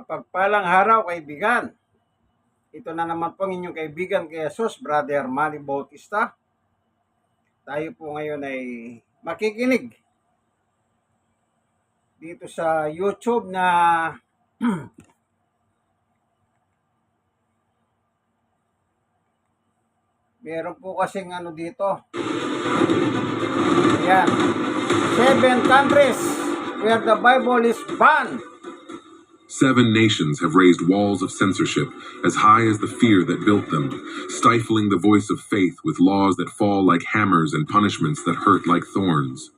Mapagpalang araw, kaibigan. Ito na naman po ang inyong kaibigan kay Jesus, Brother Manny Bautista. Tayo po ngayon ay makikinig dito sa YouTube na meron po kasing dito. Ayan. 7 countries where the Bible is banned. 7 nations have raised walls of censorship as high as the fear that built them, stifling the voice of faith with laws that fall like hammers and punishments that hurt like thorns.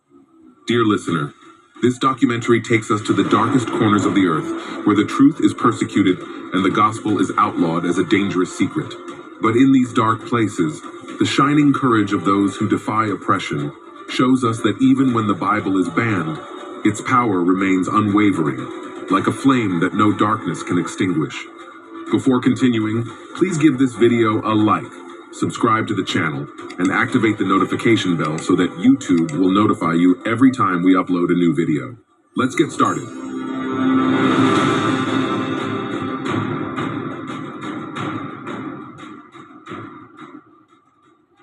Dear listener, this documentary takes us to the darkest corners of the earth, where the truth is persecuted and the gospel is outlawed as a dangerous secret. But in these dark places, the shining courage of those who defy oppression shows us that even when the Bible is banned, its power remains unwavering, like a flame that no darkness can extinguish. Before continuing, please give this video a like, subscribe to the channel, and activate the notification bell so that YouTube will notify you every time we upload a new video. Let's get started.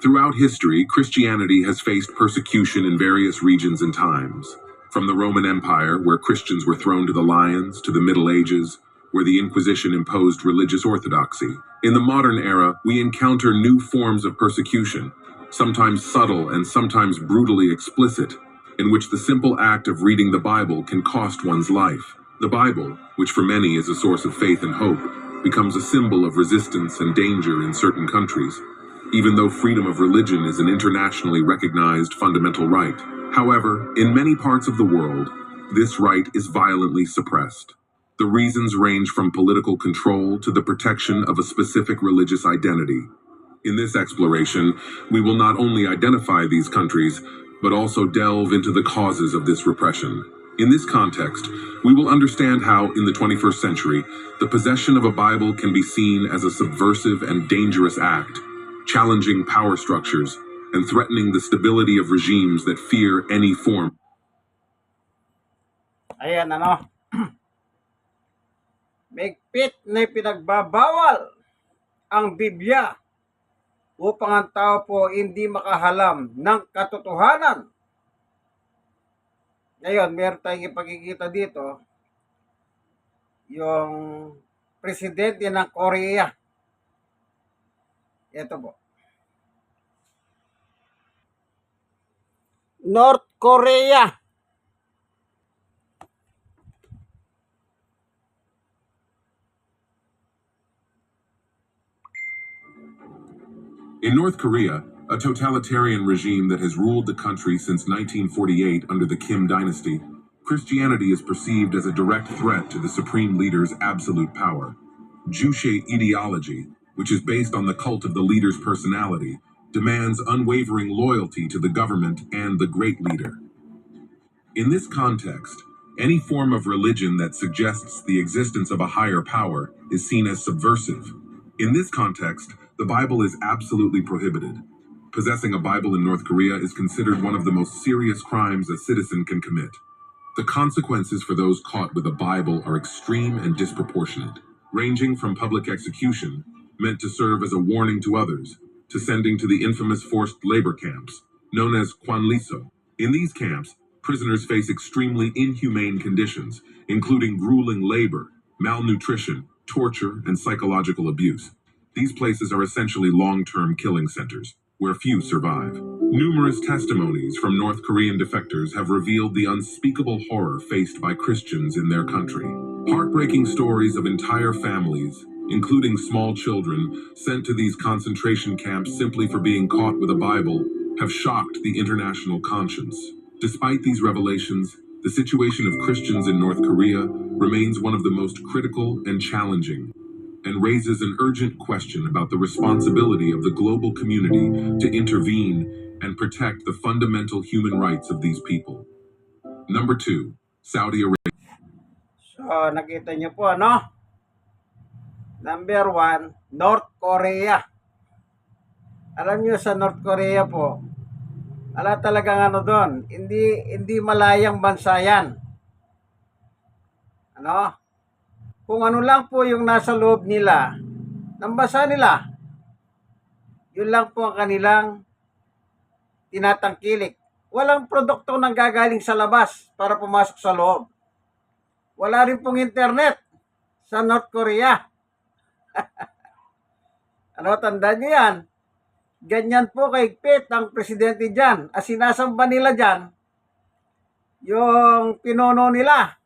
Throughout history, Christianity has faced persecution in various regions and times. From the Roman Empire, where Christians were thrown to the lions, to the Middle Ages, where the Inquisition imposed religious orthodoxy. In the modern era, we encounter new forms of persecution, sometimes subtle and sometimes brutally explicit, in which the simple act of reading the Bible can cost one's life. The Bible, which for many is a source of faith and hope, becomes a symbol of resistance and danger in certain countries, even though freedom of religion is an internationally recognized fundamental right. However, in many parts of the world, this right is violently suppressed. The reasons range from political control to the protection of a specific religious identity. In this exploration, we will not only identify these countries, but also delve into the causes of this repression. In this context, we will understand how, in the 21st century, the possession of a Bible can be seen as a subversive and dangerous act, challenging power structures and threatening the stability of regimes that fear any form. Ayan, Mahigpit na pinagbabawal ang Biblia upang ang tao po hindi makahalam ng katotohanan. Ngayon, meron tayong ipakikita dito yung presidente ng Korea. Ito po. North Korea. In North Korea, a totalitarian regime that has ruled the country since 1948 under the Kim dynasty, Christianity is perceived as a direct threat to the supreme leader's absolute power. Juche ideology, which is based on the cult of the leader's personality, demands unwavering loyalty to the government and the great leader. In this context, any form of religion that suggests the existence of a higher power is seen as subversive. In this context, the Bible is absolutely prohibited. Possessing a Bible in North Korea is considered one of the most serious crimes a citizen can commit. The consequences for those caught with a Bible are extreme and disproportionate, ranging from public execution, meant to serve as a warning to others, to sending to the infamous forced labor camps, known as Kwanliso. In these camps, prisoners face extremely inhumane conditions, including grueling labor, malnutrition, torture, and psychological abuse. These places are essentially long-term killing centers, where few survive. Numerous testimonies from North Korean defectors have revealed the unspeakable horror faced by Christians in their country. Heartbreaking stories of entire families, including small children, sent to these concentration camps simply for being caught with a Bible, have shocked the international conscience. Despite these revelations, the situation of Christians in North Korea remains one of the most critical and challenging, and raises an urgent question about the responsibility of the global community to intervene and protect the fundamental human rights of these people. Number 2, Saudi Arabia. So, nakita niyo po, Number 1, North Korea. Alam niyo sa North Korea po, talagang doon, hindi malayang bansa yan. kung ano lang po yung nasa loob nila, ng bansa nila, yun lang po ang kanilang tinatangkilik. Walang produkto nang gagaling sa labas para pumasok sa loob. Wala rin pong internet sa North Korea. Ano, tandaan nyo yan. Ganyan po kaigpit ang presidente dyan. As sinasamba nila dyan, yung pinuno nila,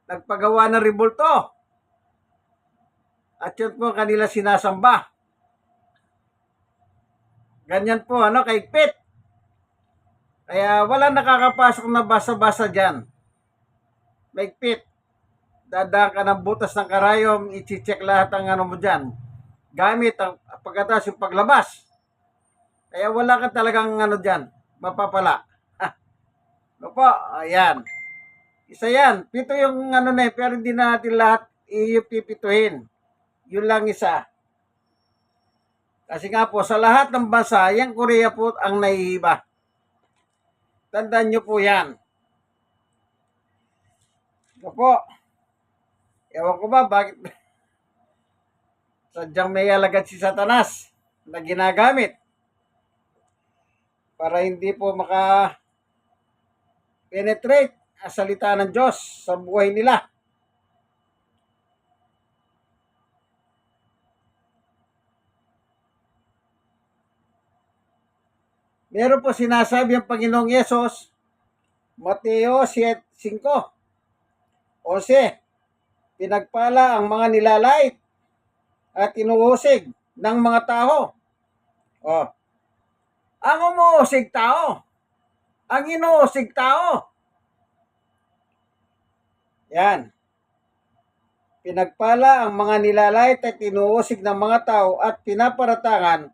nagpagawa ng rebulto. At yun po kanila sinasamba. Ganyan po, ano, kaigpit. Kaya wala nakakapasok na basa-basa dyan. Maigpit. Dadaan ka ng butas ng karayom, i-check lahat ang ano mo dyan. Gamit ang pagkatapos yung paglabas. Kaya wala ka talagang ano dyan, mapapala. Ano po, ayan. Isa yan. Pito yung ano na pero hindi na natin lahat ipipituhin. Yun lang isa. Kasi nga po, sa lahat ng bansa, yung Korea po ang naiiba. Tandaan nyo po yan. Ito po. Ewan ko ba, bakit sadyang may alagad si Satanas na ginagamit para hindi po maka-penetrate ang salita ng Diyos sa buhay nila. Meron po sinasabi ang Panginoong Yesus, Mateo 5:11, pinagpala ang mga nilalait at inuusig ng mga tao. Oh, ang umuusig tao, ang inuusig tao. Yan. Pinagpala ang mga nilalait at inuusig ng mga tao at pinaparatangan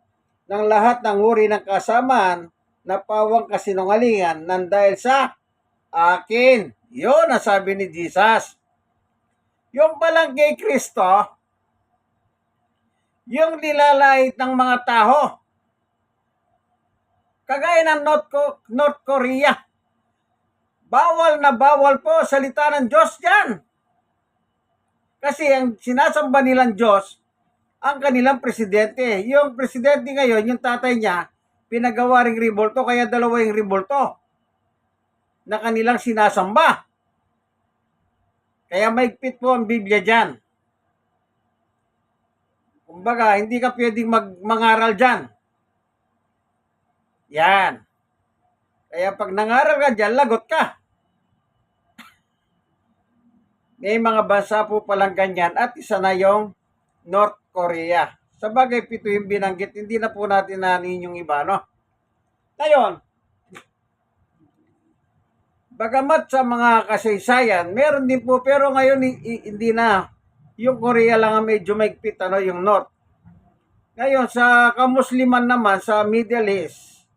ng lahat ng uri ng kasamaan na pawang kasinungalingan nang dahil sa akin. Yun ang sabi ni Jesus. Yung palang kay Kristo, yung nilalait ng mga tao, kagaya ng North Korea, bawal na bawal po salita ng Diyos dyan. Kasi ang sinasamba nilang Diyos, ang kanilang presidente. Yung presidente ngayon, yung tatay niya, pinagawa ring rebulto, kaya dalawa yung rebulto na kanilang sinasamba. Kaya maigpit po ang Biblia dyan. Kumbaga, hindi ka pwedeng mangaral dyan. Yan. Kaya pag nangaral ka dyan, lagot ka. May mga bansa po palang ganyan at isa na yung North Korea. Sa bagay, pito yung binanggit, hindi na po natin nanin yung iba, no? Ngayon, bagamat sa mga kasaysayan, meron din po, pero ngayon hindi na. Yung Korea lang ang medyo maigpit, ano, yung North. Ngayon, sa kamusliman naman, sa Middle East,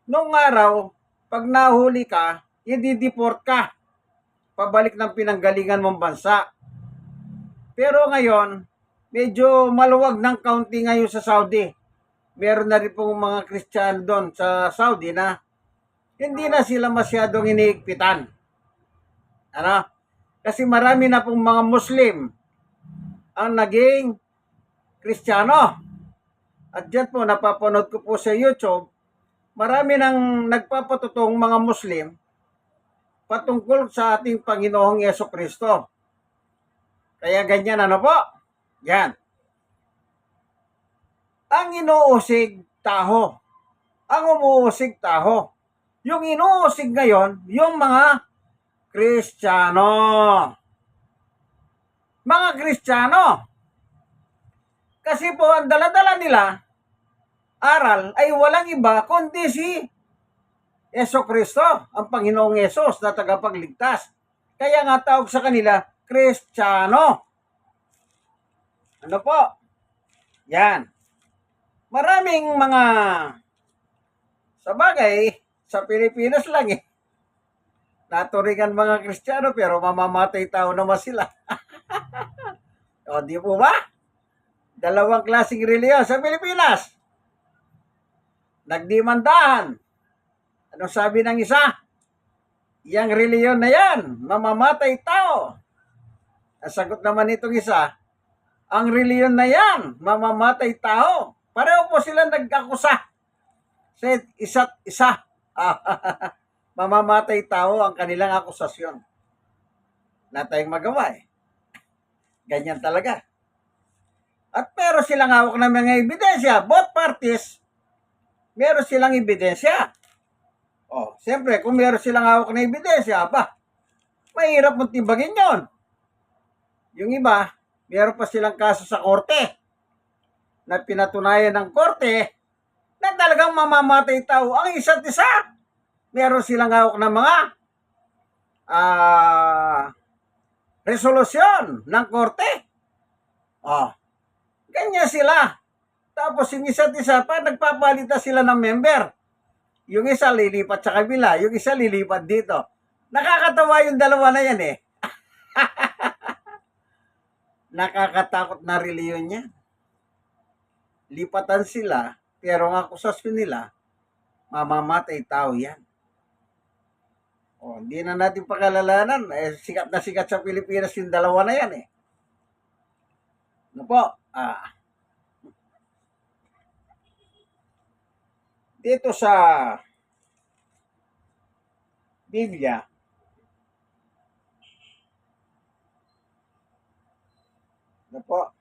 nung araw, pag nahuli ka, i-deport ka. Pabalik ng pinanggalingan mong bansa. Pero ngayon, medyo maluwag ng kaunti ngayon sa Saudi. Meron na rin pong mga Kristiyano doon sa Saudi na hindi na sila masyadong iniigpitan. Ano? Kasi marami na pong mga Muslim ang naging Kristiyano. At dyan po, napapanood ko po sa YouTube, marami nang nagpapatutong mga Muslim patungkol sa ating Panginoong Yesukristo. Kaya ganyan, ano po? Yan. Ang inuusig taho. Ang umuusig taho. Yung inuusig ngayon, yung mga Kristiyano. Mga Kristiyano. Kasi po, ang dala-dala nila, aral, ay walang iba kundi si Yesukristo, ang Panginoong Yesus na tagapagligtas. Kaya nga tawag sa kanila, Kristiyano. Ano po? Yan. Maraming mga, sa bagay, sa Pilipinas lang eh. Naturingan mga Kristiyano pero mamamatay tao naman sila. O, di po ba? Dalawang klaseng reliyon sa Pilipinas. Nagdimandahan. Anong sabi ng isa? Yang reliyon na yan, mamamatay tao. Ang sagot naman nitong isa, ang reliyon na yan, mamamatay tao. Pareho po sila nag-akusa sa isa't isa. Mamamatay tao ang kanilang akusasyon. Na tayong magawa eh. Ganyan talaga. At meron silang hawak ng mga ebidensya. Both parties, meron silang ebidensya. Oh, siyempre, kung meron silang hawak ng ebidensya, mahirap mong timbangin yon. Yung iba, meron pa silang kaso sa korte na pinatunayan ng korte na talagang mamamatay tao ang isa't isa. Meron silang hawak ng mga resolusyon ng korte. Oh, ganyan sila. Tapos yung isa't isa pa, nagpapalitan sila ng member. Yung isa lilipat sa kabila, yung isa lilipat dito. Nakakatawa yung dalawa na yan eh. Nakakatakot na reliyon niya. Lipatan sila, pero ang akusasyon nila, mamamatay tao yan. O, hindi na natin pakalalanan. Sikat na sikat sa Pilipinas yung dalawa na yan eh. Ano po? Dito sa Biblia, ano po?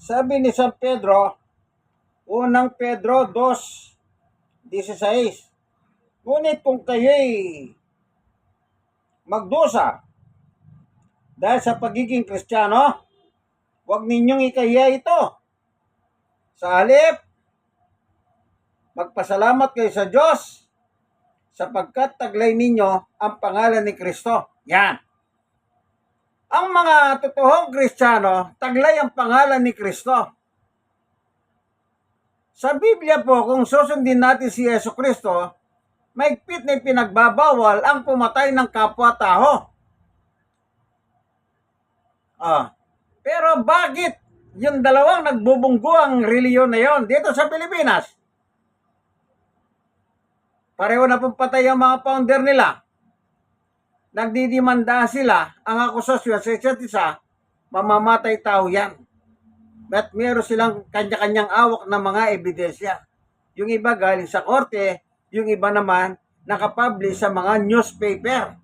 Sabi ni San Pedro, unang Pedro 2:16, ngunit kung kayo'y magdusa dahil sa pagiging Kristiyano, huwag ninyong ikahiya ito. Sa halip, magpasalamat kayo sa Diyos sapagkat taglay ninyo ang pangalan ni Kristo. Yan. Ang mga totoong Kristiyano, taglay ang pangalan ni Kristo. Sa Biblia po, kung susundin natin si Yesu Kristo, mahigpit na pinagbabawal ang pumatay ng kapwa-tao. Pero bakit yung dalawang nagbubunggo ang reliyon na yon dito sa Pilipinas? Pareho na pong patay ang mga founder nila. Nagdidimanda sila, ang akusasyon sa isa't isa, mamamatay tao yan. At meron silang kanya-kanyang awak na mga ebidensya. Yung iba galing sa korte, yung iba naman nakapublish sa mga newspaper.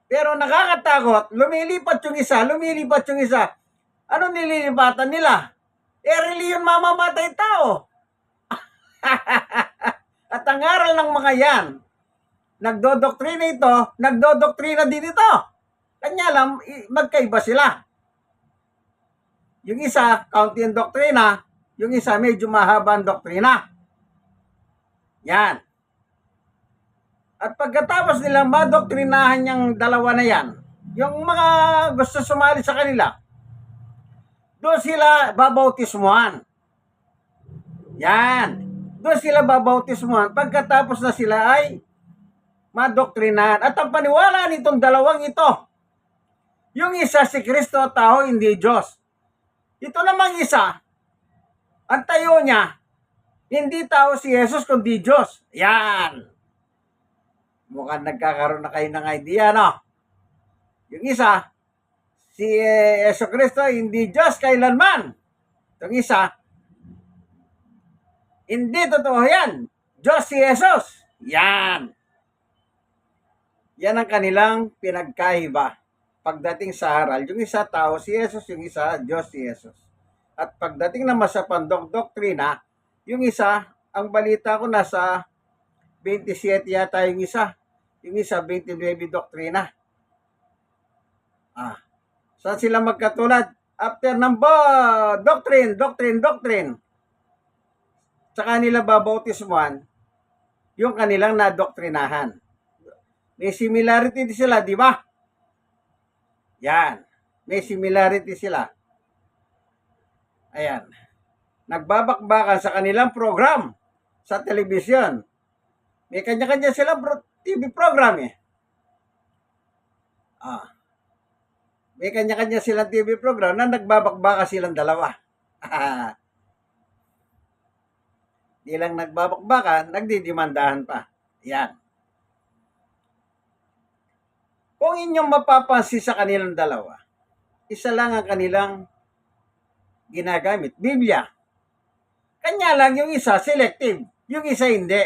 Pero nakakatakot, lumilipat yung isa. Ano nililipatan nila? Reliyon mamamatay tao. At ang aral ng mga yan, nagdodoktrina ito, nagdodoktrina din ito. Kanya lang, magkaiba sila. Yung isa, kaunti ang doktrina, yung isa, medyo mahaba ang doktrina. Yan. At pagkatapos nilang madoktrinahan yung dalawa na yan, yung mga gusto sumali sa kanila, doon sila babautismuhan. Yan. Doon sila babautismuhan. Pagkatapos na sila ay madoktrinahan. At ang paniwala nitong dalawang ito, yung isa si Kristo tao, hindi Diyos. Ito namang isa, ang tayo niya, hindi tao si Jesus kundi Diyos. Yan. Mukhang nagkakaroon na kayo ng idea, no? Yung isa, si Yesu Kristo, hindi Diyos kailanman. Yung isa, hindi totoo yan. Diyos si Jesus. Yan. Yan ang kanilang pinagkaiba. Pagdating sa aral, yung isa tao si Jesus, yung isa Diyos si Jesus. At pagdating naman sa pandoktrina, yung isa, ang balita ko nasa 27 yata yung isa 29 doktrina. Saan sila magkatulad? After ng doctrine, sa kanila babautismuhan, yung kanilang nadoktrinahan. May similarity sila, di ba? Yan. May similarity sila. Ayan. Nagbabakbakan sa kanilang program sa telebisyon. May kanya-kanya silang TV program eh. May kanya-kanya silang TV program na nagbabakbakan silang dalawa. Di lang nagbabakbakan, nagdidimandahan pa. Yan. Kung inyong mapapansin sa kanilang dalawa, isa lang ang kanilang ginagamit, Biblia. Kanya lang yung isa selective, yung isa hindi.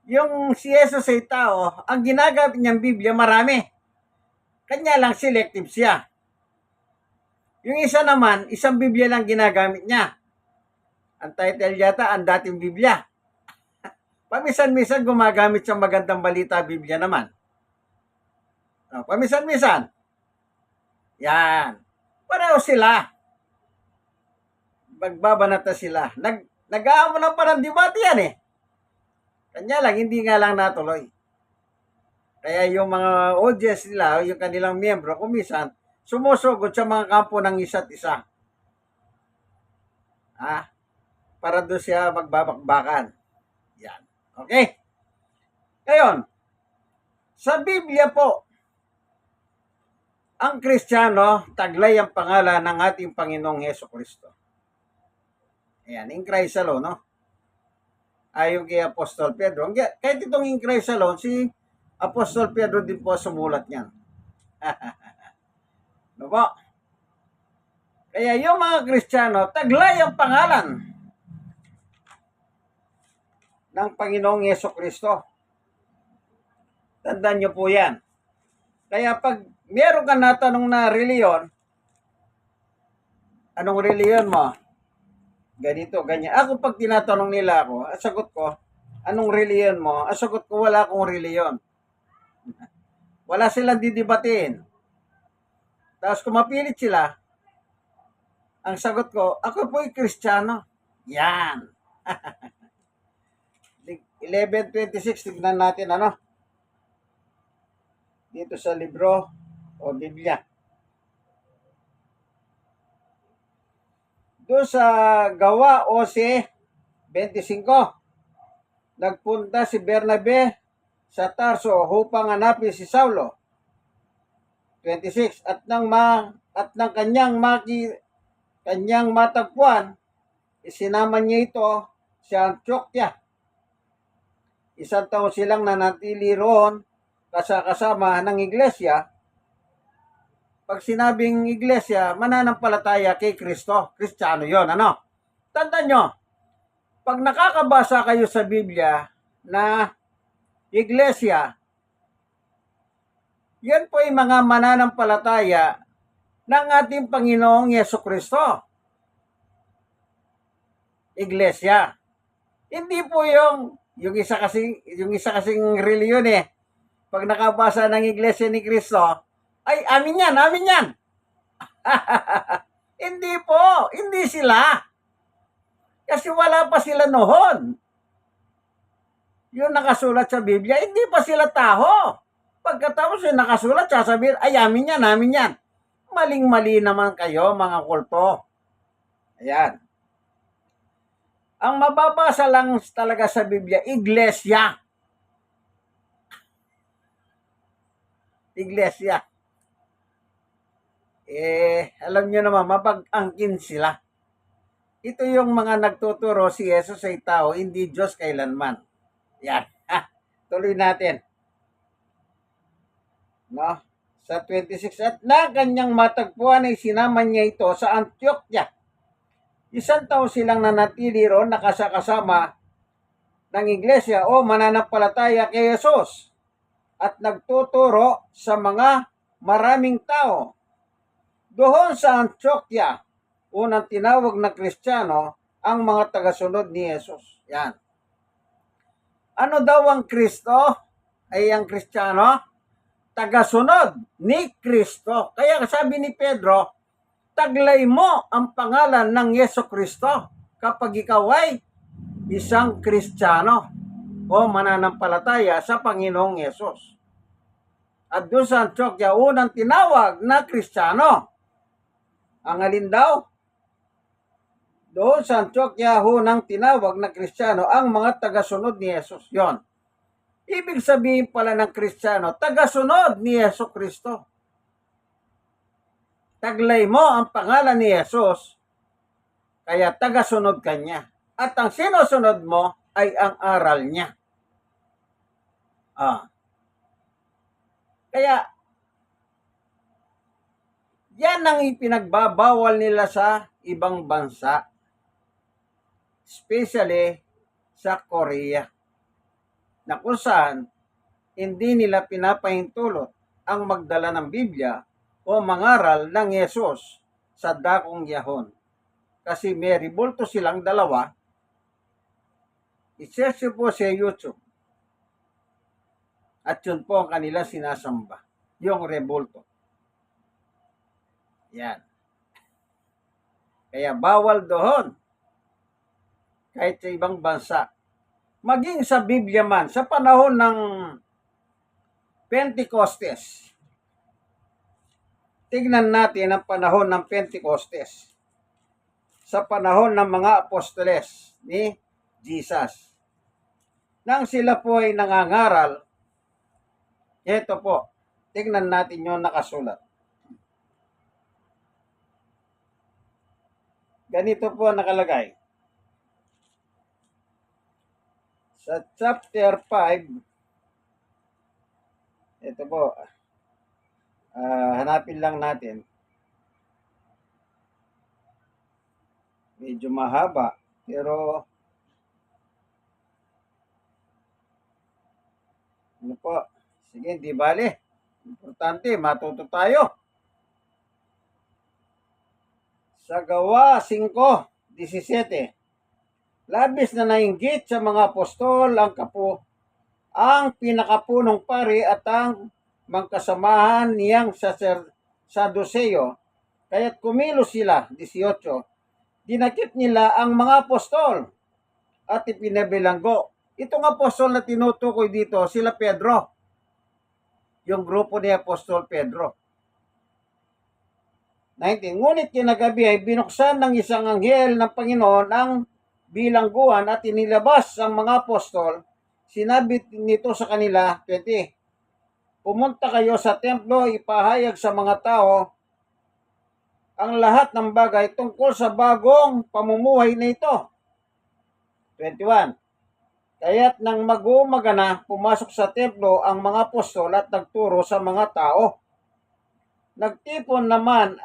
Yung si Jesus ay tao, ang ginagamit niyang Biblia marami. Kanya lang selective siya. Yung isa naman, isang Biblia lang ginagamit niya. Ang title yata, ang dating Biblia. Pamisan-misan gumagamit siyang magandang balita Biblia naman. Pamisan-misan. Yan. Pareho sila. Magbabanata sila. Nag-aamo lang pa ng debate yan eh. Kanya lang, hindi nga lang natuloy. Kaya yung mga audience nila, yung kanilang miyembro, kumisan, sumusugod sa mga kampo ng isa't isa. Para doon siya magbabakbakan. Yan. Okay? Ngayon, sa Biblia po, ang Kristiyano, taglay ang pangalan ng ating Panginoong Hesukristo. Ayan, in Christ alone, no? Ayon kay Apostol Pedro. Kahit itong in Christ alone, si Apostol Pedro din po sumulat niyan. No po? Kaya yung mga Kristiyano, taglay ang pangalan ng Panginoong Hesukristo. Tandaan niyo po yan. Kaya pag meron ka natanong na reliyon, anong reliyon mo? Ganito, ganyan. Ako pag tinatanong nila ako, sagot ko, anong reliyon mo? Sagot ko, wala akong reliyon. Wala silang didebatiin. Tapos kung mapilit sila, ang sagot ko, ako po'y Kristiyano. Yan. 11:26, tignan natin ano. Dito sa libro o Biblia. Doon sa Gawa 11:25, nagpunta si Bernabe sa Tarso upang hanapin si Saulo. 26, at nang kanyang matagpuan, isinama niya ito sa Antioquia. 1 taon silang nanatili roon kasama ng iglesia. Pag sinabing iglesia, mananampalataya kay Kristo. Kristiyano yon, ano? Tandaan nyo, pag nakakabasa kayo sa Biblia na iglesia, yan po ay mga mananampalataya ng ating Panginoong Hesukristo. Iglesia. Hindi po yung isa kasing reliyon eh. Pag nakabasa ng Iglesia ni Kristo, ay amin yan. Hindi po, hindi sila. Kasi wala pa sila noon. Yung nakasulat sa Biblia, hindi pa sila tao. Pagkatapos yung nakasulat, sasabihin, ay amin yan. Maling-mali naman kayo, mga kulto. Ayan. Ang mababasa lang talaga sa Biblia, iglesia. Iglesia. Alam nyo naman, mapag-angkin sila. Ito yung mga nagtuturo si Jesus ay tao, hindi Diyos kailanman. Yan. Tuloy natin. No? Sa 26, at na kanyang matagpuan ay sinama niya ito sa Antioquia. 1 taon silang nanatili roon nakasama ng iglesia o mananampalataya kay Jesus at nagtuturo sa mga maraming tao. Doon sa Antioquia, unang tinawag na Kristiyano ang mga tagasunod ni Jesus. Yan. Ano daw ang Kristo? Ay ang Kristiyano? Tagasunod ni Kristo. Kaya sabi ni Pedro, taglay mo ang pangalan ng Hesukristo kapag ikaw ay isang Kristiyano o mananampalataya sa Panginoong Yesus. At doon sa Antioquia, unang tinawag na Kristiyano. Ang alin daw? Doon sa Antioquia, unang tinawag na Kristiyano ang mga tagasunod ni Yesus. Yon. Ibig sabihin pala ng Kristiyano, tagasunod ni Hesukristo. taglay mo ang pangalan ni Jesus, kaya tagasunod ka niya. At ang sinusunod mo ay ang aral niya. Kaya, yan ang ipinagbabawal nila sa ibang bansa. Especially sa Korea. Na kung saan, hindi nila pinapahintulot ang magdala ng Biblia o mangaral ng Yesus sa dakong yahon. Kasi may ribulto silang dalawa. I-search po sa YouTube. At yun po ang kanila sinasamba. Yung rebulto. Yan. Kaya bawal doon. Kahit sa ibang bansa. Maging sa Biblia man, sa panahon ng Pentecostes. Tignan natin ang panahon ng Pentecostes. Sa panahon ng mga apostoles ni Jesus. Nang sila po ay nangangaral, ito po, tignan natin yung nakasulat. Ganito po nakalagay. Sa chapter 5, ito po, hanapin lang natin. Medyo mahaba, pero ano po, sige, di bale. Importante, matuto tayo. Sa Gawa 5:17, labis na nainggit sa mga apostol ang pinakapunong pari at ang magkasamahan niyang Saduseo, kaya't kumilos sila, 18, dinakip nila ang mga apostol at ipinabilanggo. Itong apostol na tinutukoy dito, sila Pedro. Yung grupo ni Apostol Pedro. 19. Ngunit kinagabi ay binuksan ng isang anghel ng Panginoon ang bilangguan at inilabas ang mga apostol. Sinabi nito sa kanila, 20, pumunta kayo sa templo, ipahayag sa mga tao ang lahat ng bagay tungkol sa bagong pamumuhay na ito. 21. Kaya't nang mag-uumaga na, pumasok sa templo ang mga apostol at nagturo sa mga tao. Nagtipon naman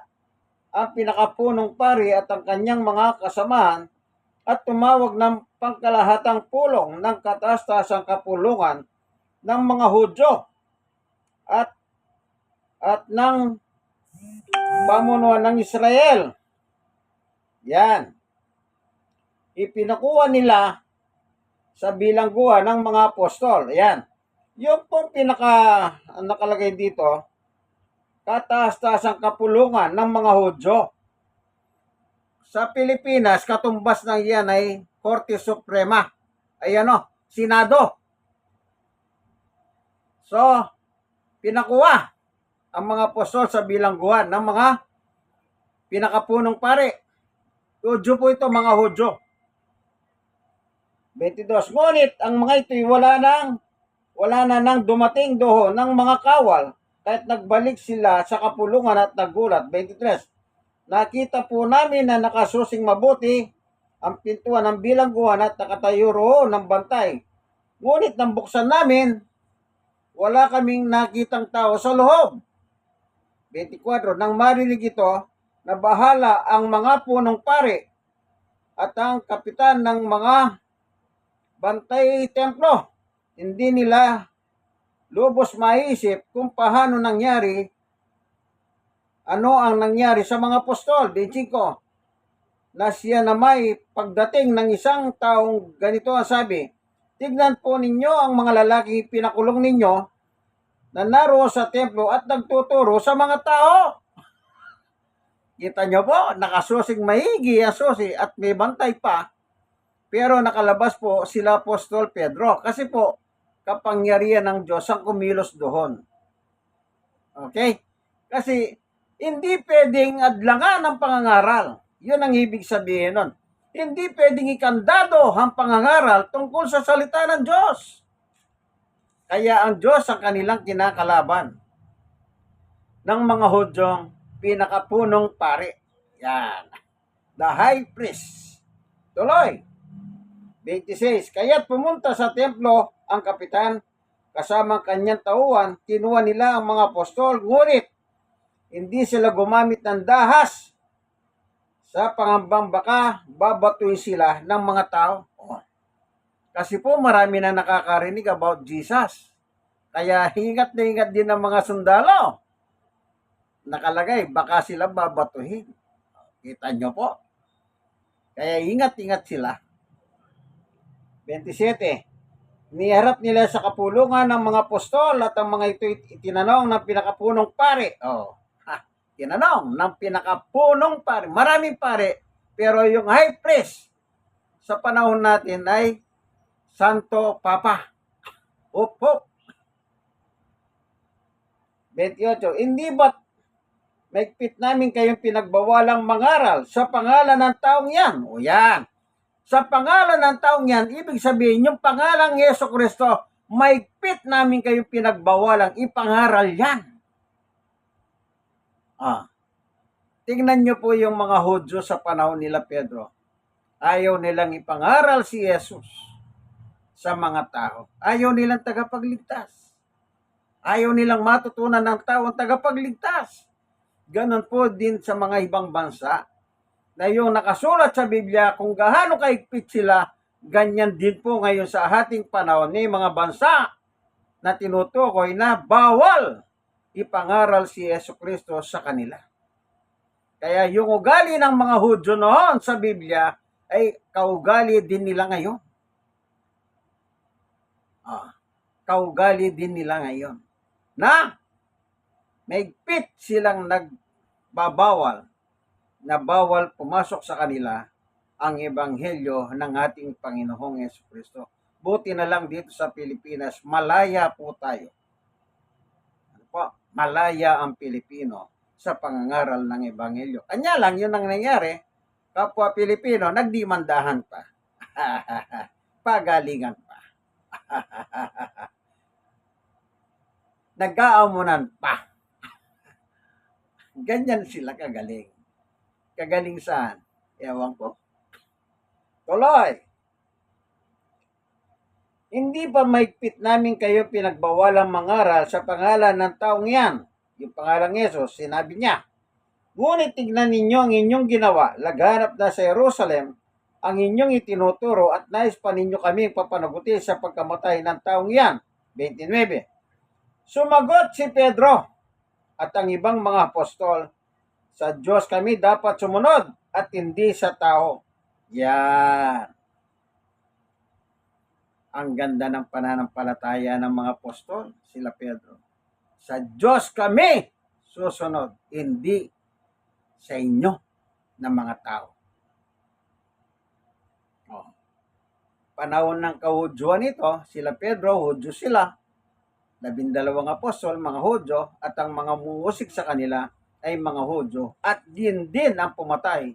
ang pinakapunong pari at ang kanyang mga kasamahan at tumawag ng pangkalahatang pulong ng kataas-taasang kapulungan ng mga Hudyo at ng pamunuan ng Israel. Yan. Ipinakuha nila sa bilangguan ng mga apostol. Ayan. Yung pong nakalagay dito, kataas-taasang kapulungan ng mga Hudyo. Sa Pilipinas, katumbas ng yan ay Korte Suprema. Ayan o, Senado. So, pinakuha ang mga apostol sa bilangguan ng mga pinakapunong pare. Hudyo po ito, mga Hudyo. 22. Ngunit ang mga ito'y wala na nang dumating doon ng mga kawal, kahit nagbalik sila sa kapulungan at nagulat. 23. Nakita po namin na nakasusing mabuti ang pintuan ng bilangguan at nakatayo roon ng bantay. Ngunit nang buksan namin, wala kaming nakitang tao sa loob. 24. Nang marinig ito, nabahala ang mga punong pare at ang kapitan ng mga bantay templo. Hindi nila lubos maisip kung paano nangyari, ano ang nangyari sa mga apostol. 25. Na siya na may pagdating ng isang taong ganito ang sabi, tignan po ninyo ang mga lalaking pinakulong ninyo na naroon sa templo at nagtuturo sa mga tao. Kita nyo po, nakasusing maigi ang susi at may bantay pa. Pero nakalabas po sila Apostol Pedro. Kasi po, kapangyarihan ng Diyos ang kumilos doon. Okay? Kasi, hindi pwedeng adlangan ang pangangaral. Yun ang ibig sabihin nun. Hindi pwedeng ikandado ang pangangaral tungkol sa salita ng Diyos. Kaya ang Diyos ang kanilang kinakalaban ng mga Hudyong pinakapunong pare. Yan. The high priest. Tuloy. 26. Kaya't pumunta sa templo ang kapitan kasama kanyang tauhan, kinuha nila ang mga apostol, ngunit hindi sila gumamit ng dahas sa pangambang baka babatuin sila ng mga tao. Kasi po marami na nakakarinig about Jesus. Kaya hingat na hingat din ng mga sundalo. Nakalagay, baka sila babatuhin. Kita nyo po. Kaya ingat-ingat sila. 27. Niharap nila sa kapulungan ng mga apostol at ang mga ito itinanong ng pinakapunong pare. Tinanong ng pinakapunong pare. Maraming pare. Pero yung high priest sa panahon natin ay Santo Papa. Hop, hop. 28. Hindi ba't mahigpit namin kayong pinagbawalang mangaral sa pangalan ng taong yan? O yan. Sa pangalan ng taong yan, ibig sabihin, yung pangalang Yeso Kristo, mahigpit namin kayong pinagbawalang ipangaral yan. Tingnan nyo po yung mga Hudyo sa panahon nila Pedro. Ayaw nilang ipangaral si Jesus sa mga tao. Ayaw nilang tagapagligtas. Ayaw nilang matutunan ng tao ang tagapagligtas. Ganon po din sa mga ibang bansa na yung nakasulat sa Biblia kung gaano kahigpit sila, ganyan din po ngayon sa ating panahon ni mga bansa na tinutukoy na bawal ipangaral si Yesu Kristo sa kanila. Kaya yung ugali ng mga Hudyo noon sa Biblia ay kaugali din nila ngayon. Kaugali din nila ngayon. Na mahigpit silang nagbabawal na bawal pumasok sa kanila ang ebanghelyo ng ating Panginoong Jesucristo. Buti na lang dito sa Pilipinas, malaya po tayo. Malaya ang Pilipino sa pangangaral ng ebanghelyo. Kanya lang yun ang nangyari, kapwa Pilipino, nagdimandahan pa. Pagalingan pa. Nag-aamunan pa. Ganyan sila kagaling. Kagaling saan? Ewan ko. Tuloy. Hindi pa mahigpit namin kayo pinagbawalang mangaral sa pangalan ng taong yan. Yung pangalang Yesus, sinabi niya. Ngunit tignan ninyo ang inyong ginawa. Laganap na sa Jerusalem ang inyong itinuturo at nais pa ninyo kami papanagutin sa pagkamatay ng taong yan. 29. Sumagot si Pedro at ang ibang mga apostol, sa Diyos kami dapat sumunod at hindi sa tao. Yan. Ang ganda ng pananampalataya ng mga apostol, sila Pedro. Sa Diyos kami susunod, hindi sa inyo na mga tao. Panahon ng kahudyoan ito, sila Pedro, Hudyo sila. 12 apostol, mga Hudyo, at ang mga muusik sa kanila ay mga Hudyo. At din ang pumatay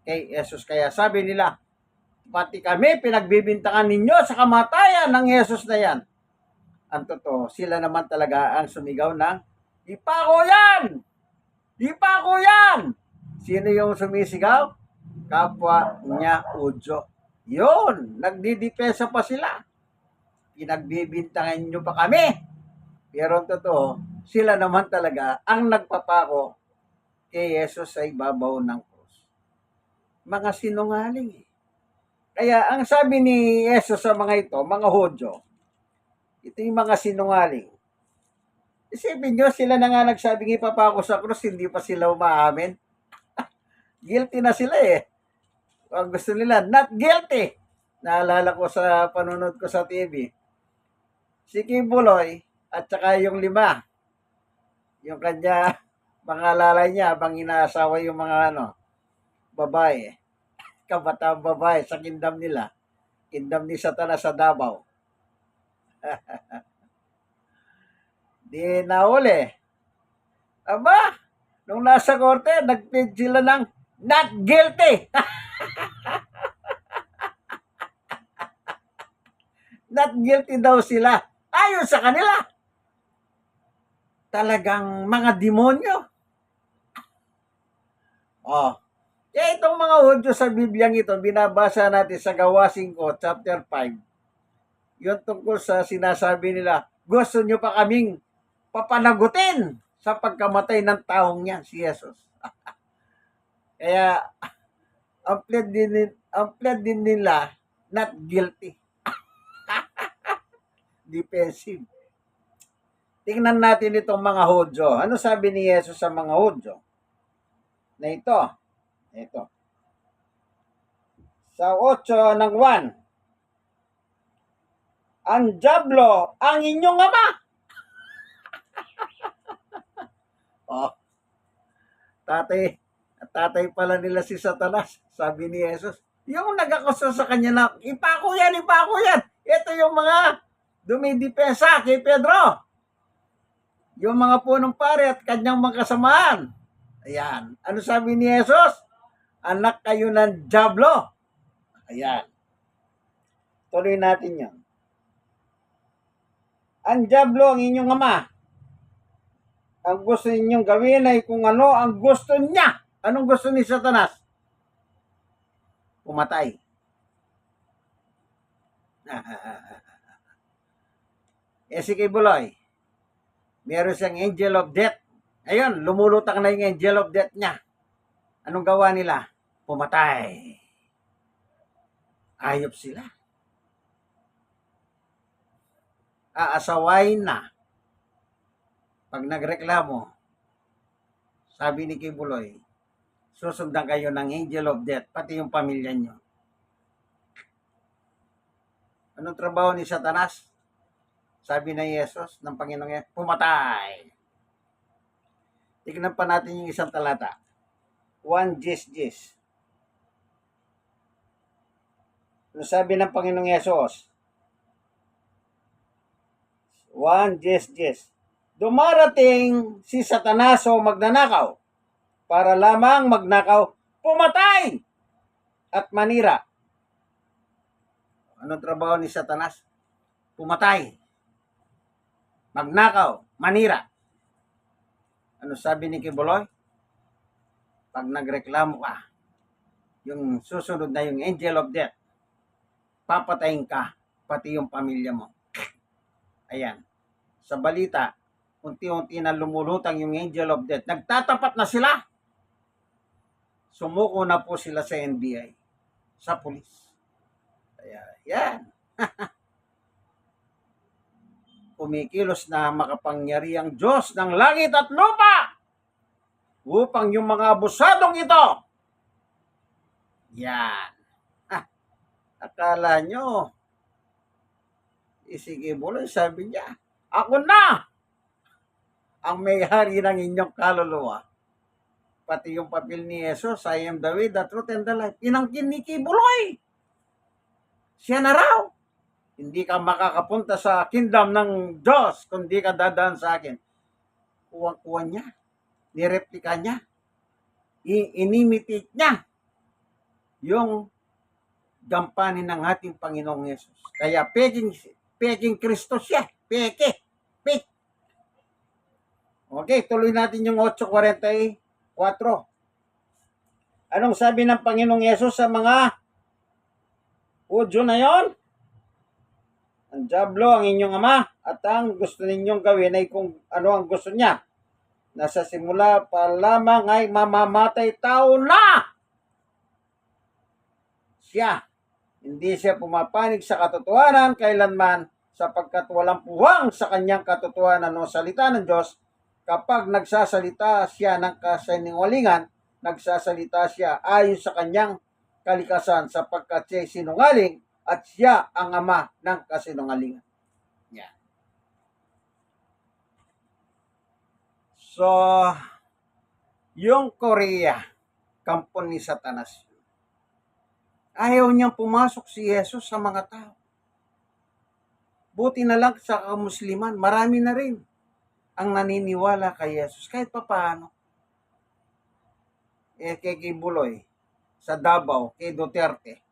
kay Jesus. Kaya sabi nila, pati kami pinagbibintangan ninyo sa kamatayan ng Jesus na yan. Ang totoo, sila naman talaga ang sumigaw ng, ipako yan! Ipako yan! Sino yung sumisigaw? Kapwa niya Hudyo. Yun, nagdidepensa pa sila. Pinagbibintangan nyo pa kami. Pero ang totoo, sila naman talaga ang nagpapako kay Jesus sa ibabaw ng krus. Mga sinungaling eh. Kaya ang sabi ni Jesus sa mga ito, mga Hudyo, ito yung mga sinungaling. Isipin nyo, sila na nga nagsabing ipapako sa krus, hindi pa sila umaamin. Guilty na sila eh. Ang gusto nila, not guilty. Naalala ko sa panunod ko sa TV. Si Kibuloy at saka yung 5. Yung kanya, mga lalay niya habang inaasawa yung mga babae. Kabatang babae sa kingdom nila. Kingdom ni Satanas sa Davao. Di nauli. Aba, nung nasa korte, nag-plead sila ng not guilty. Not guilty daw sila. Ayon sa kanila. Talagang mga demonyo. Oh. Kaya itong mga Hudyo sa Bibliang ito, binabasa natin sa Gawa 5, chapter 5. Yun tungkol sa sinasabi nila, gusto nyo pa kaming papanagutin sa pagkamatay ng taong yan, si Jesus. Kaya, ang pled din nila, not guilty. Defensive. Tingnan natin itong mga Hudyo. Ano sabi ni Jesus sa mga Hudyo? Na ito. Sa 8 ng 1. Ang Diablo, ang inyong ama. Oh, tatay pala nila si Satanas. Sabi ni Jesus. Yung nag-akusa sa kanya na, ipako yan. Ito yung mga dumidepensa kay Pedro. Yung mga punong pare at kanyang mga kasamaan. Ayan. Ano sabi ni Jesus? Anak kayo ng Diablo. Ayan. Tuloy natin yan. Ang Diablo ang inyong ama. Ang gusto ninyong gawin ay kung ano ang gusto niya. Anong gusto ni Satanas? Pumatay. Si Kibuloy, meron siyang angel of death. Ayun, lumulutang na yung angel of death niya. Anong gawa nila? Pumatay. Ayop sila. Aasawain na. Pag nagreklamo, sabi ni Kibuloy, susundan kayo ng angel of death, pati yung pamilya nyo. Anong trabaho ni Satanas? Sabi na Jesus ng Panginoong yan, pumatay. Tignan pa natin yung isang talata. 1 Jes. Ano sabi ng Panginoong Jesus? 1 Jes. Dumarating si Satanas o magnanakaw para lamang magnakaw, pumatay at manira. Anong trabaho ni Satanas? Pumatay, magnakaw, manira. Ano sabi ni Kibuloy? Pag nagreklamo ka, yung susunod na yung angel of death, papatayin ka, pati yung pamilya mo. Ayan. Sa balita, unti-unti na lumulutang yung angel of death. Nagtatapat na sila. Sumuko na po sila sa NBI, sa pulis. Ayan. Yan. Kumikilos na makapangyarihang Diyos ng langit at lupa upang yung mga abusadong ito. Yan. Akala nyo, sige Buloy, sabi niya, ako na ang may-hari ng inyong kaluluwa. Pati yung papel ni Jesus, I am the way, the truth, and the life. Inangkin ni Kibuloy. Siya na raw. Hindi ka makakapunta sa kingdom ng Diyos kung di ka dadaan sa akin. Kuwang-kuwa niya. Nireplika niya. Inimitate niya yung gampanin ng ating Panginoong Yesus. Kaya peking Kristo siya. Peke. Okay, tuloy natin yung 8:44. Anong sabi ng Panginoong Yesus sa mga Hudyo na yon? Ang Diablo ang inyong ama at ang gusto ninyong gawin ay kung ano ang gusto niya. Nasa simula pa lamang ay mamamatay tao na siya. Hindi siya pumapanig sa katotohanan kailanman sapagkat walang puwang sa kanyang katotohanan o salita ng Diyos. Kapag nagsasalita siya ng kasinungalingan, nagsasalita siya ayon sa kanyang kalikasan sapagkat siya sinungaling at siya ang ama ng kasinungalingan. Yeah. So, yung Korea, kampo ni Satanas. Ayaw niyang pumasok si Jesus sa mga tao. Buti na lang sa kamusliman, marami na rin ang naniniwala kay Jesus. Kahit pa paano. Kay Kibuloy, sa Davao, kay Duterte,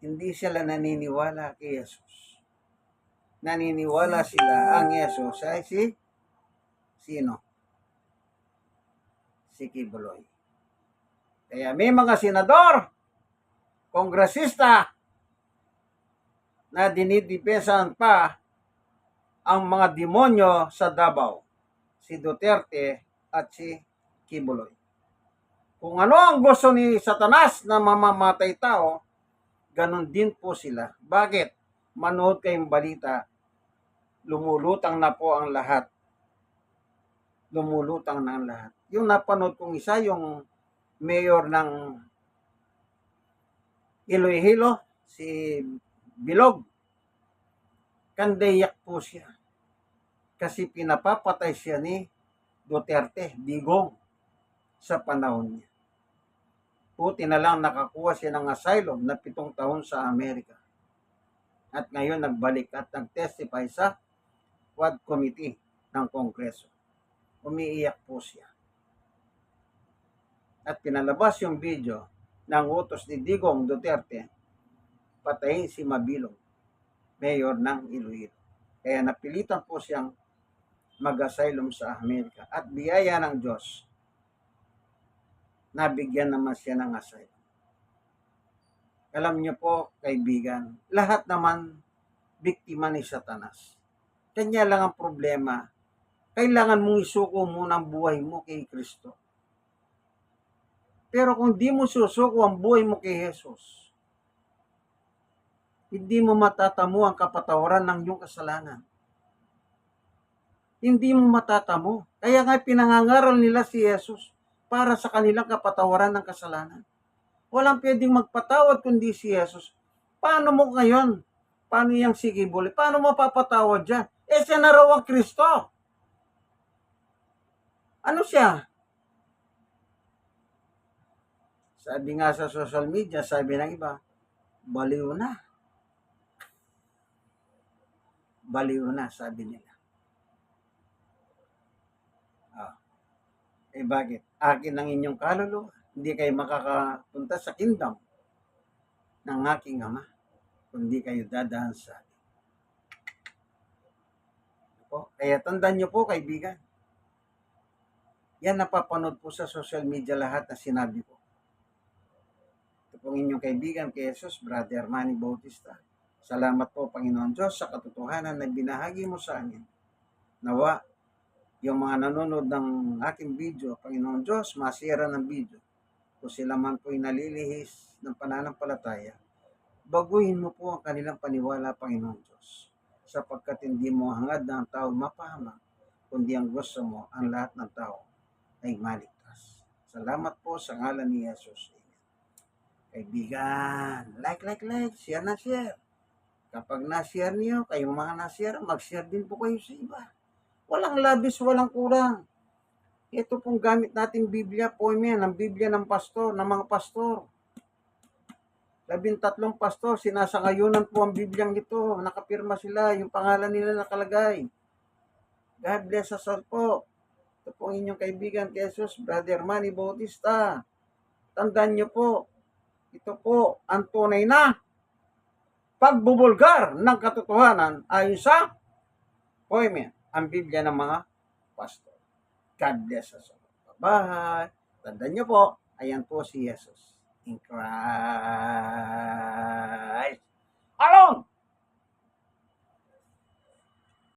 hindi sila naniniwala kay Jesus. Naniniwala sila ang Jesus ay sino? si Kibuloy. Kaya may mga senador, kongresista, na dinidepensahan pa ang mga demonyo sa Davao, si Duterte at si Kibuloy. Kung ano ang gusto ni Satanas na mamamatay tao, ganun din po sila. Bakit? Manood kayong balita, lumulutang na po ang lahat. Lumulutang na ang lahat. Yung napanood kong isa, yung mayor ng Iloilo, si Bilog, kandayak po siya. Kasi pinapapatay siya ni Duterte, Digong, sa panahon niya. Buti na lang nakakuha siya ng asylum na 7 taon sa Amerika. At ngayon nagbalik at nag-testify sa Quad Committee ng Kongreso. Umiiyak po siya. At pinalabas yung video ng utos ni Digong Duterte, patayin si Mabilog, mayor ng Iloilo. Kaya napilitan po siyang mag-asylum sa Amerika. At biyaya ng Diyos, nabigyan naman siya ng asylum. Alam niyo po, kaibigan, lahat naman biktima ni Satanas. Kanya lang ang problema, kailangan mong isuko muna ang buhay mo kay Kristo. Pero kung di mo susuko ang buhay mo kay Jesus, hindi mo matatamo ang kapatawaran ng iyong kasalanan. Hindi mo matatamo. Kaya nga pinangangaral nila si Jesus para sa kanilang kapatawaran ng kasalanan. Walang pwedeng magpatawad kundi si Jesus. Paano mo ngayon? Paano yung si Kibuloy? Paano mapapatawad dyan? Siya na raw ang Kristo. Ano siya? Sabi nga sa social media, sabi ng iba, baliw na. Baliw na, sabi nila. Bakit? Akin ang inyong kaluluwa. Hindi kayo makakapunta sa kingdom ng aking Ama, kundi kayo dadaan sa akin. Kaya tandaan nyo po, kaibigan. Yan napapanood po sa social media lahat na sinabi ko. Ito pong inyong kaibigan kay Jesus, Brother Manny Bautista. Salamat po, Panginoon Diyos, sa katotohanan na binahagi mo sa amin. Nawa, yung mga nanonood ng aking video, Panginoon Diyos, masira ng video. Kung sila man po'y nalilihis ng pananampalataya, baguhin mo po ang kanilang paniwala, Panginoon Diyos. Sapagkat hindi mo hangad na ang tao mapahamak, kundi ang gusto mo, ang lahat ng tao ay maligtas. Salamat po sa ngalan ni Jesus. Kaibigan, like, share na share. Kapag na-share niyo, kayong mga na-share, mag-share din po kayo sa iba. Walang labis, walang kurang. Ito pong gamit nating Biblia, poem yan, ang Biblia ng pastor, ng mga pastor. 13 pastor, sinasangayunan po ang Bibliang ito. Nakapirma sila, yung pangalan nila nakalagay. God bless us all po. Ito po inyong kaibigan, Jesus, Brother Manny Bautista. Tandaan nyo po, ito po ang tunay na pagbubulgar ng katotohanan ayon sa poem, ang Biblia ng mga pastor. God bless us all. Bye-bye. Tandaan nyo po, ayan po si Jesus in Christ alone.